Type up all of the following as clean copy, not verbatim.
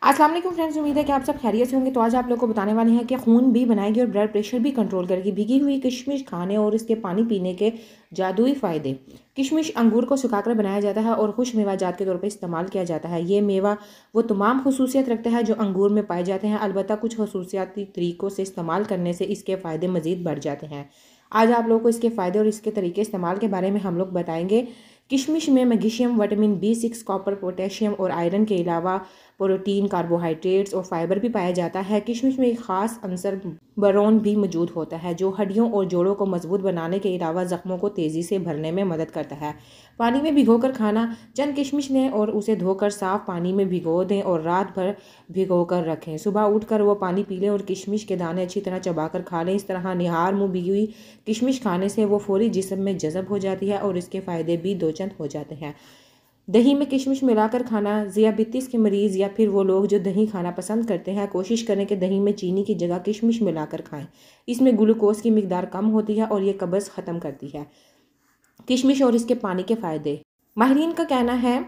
अस्सलाम वालेकुम फ्रेंड्स, उम्मीद है कि आप सब खैरियत से होंगे। तो आज आप लोगों को बताने वाले हैं कि खून भी बनाएगी और ब्लड प्रेशर भी कंट्रोल करेगी। भीगी हुई किशमिश खाने और इसके पानी पीने के जादुई फ़ायदे। किशमिश अंगूर को सुखाकर बनाया जाता है और खुश मेवा जात के तौर पर इस्तेमाल किया जाता है। ये मेवा वो तमाम खसूसियत रखता है जो अंगूर में पाए जाते हैं, अलबत्ता कुछ खसूसियाती तरीक़ों से इस्तेमाल करने से इसके फ़ायदे मज़ीद बढ़ जाते हैं। आज आप लोगों को इसके फ़ायदे और इसके तरीके इस्तेमाल के बारे में हम लोग बताएंगे। किशमिश में magnesium, vitamin B6, copper, potassium और आयरन के अलावा प्रोटीन, कार्बोहाइड्रेट्स और फाइबर भी पाया जाता है। किशमिश में एक ख़ास अंसर बोरोन भी मौजूद होता है जो हड्डियों और जोड़ों को मजबूत बनाने के अलावा ज़ख्मों को तेज़ी से भरने में मदद करता है। पानी में भिगोकर खाना। चंद किशमिश लें और उसे धोकर साफ़ पानी में भिगो दें और रात भर भिगोकर रखें। सुबह उठकर वो पानी पी लें और किशमिश के दाने अच्छी तरह चबाकर खा लें। इस तरह निहार मुँह भिगी हुई किशमिश खाने से वो फौरी जिस्म में जज़ब हो जाती है और इसके फ़ायदे भी दो चंद हो जाते हैं। दही में किशमिश मिलाकर खाना। ज़ियाबितीस के मरीज़ या फिर वो लोग जो दही खाना पसंद करते हैं, कोशिश करें कि दही में चीनी की जगह किशमिश मिलाकर खाएं। इसमें ग्लूकोज की मिकदार कम होती है और ये कब्ज़ ख़त्म करती है। किशमिश और इसके पानी के फ़ायदे। माहिरीन का कहना है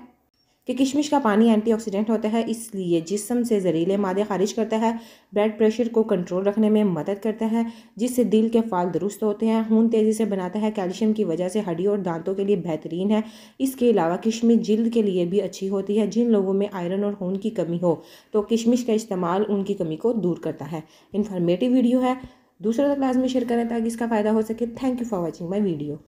कि किशमिश का पानी एंटीऑक्सीडेंट होता है, इसलिए जिस्म से जहरीले मादे खारिज करता है। ब्लड प्रेशर को कंट्रोल रखने में मदद करता है, जिससे दिल के फाल दुरुस्त होते हैं। खून तेज़ी से बनाता है। कैल्शियम की वजह से हड्डी और दांतों के लिए बेहतरीन है। इसके अलावा किशमिश जिल्द के लिए भी अच्छी होती है। जिन लोगों में आयरन और खून की कमी हो तो किशमिश का इस्तेमाल उनकी कमी को दूर करता है। इन्फॉर्मेटिव वीडियो है, दूसरों तक लाजमी शेयर करें ताकि इसका फ़ायदा हो सके। Thank you for watching my video.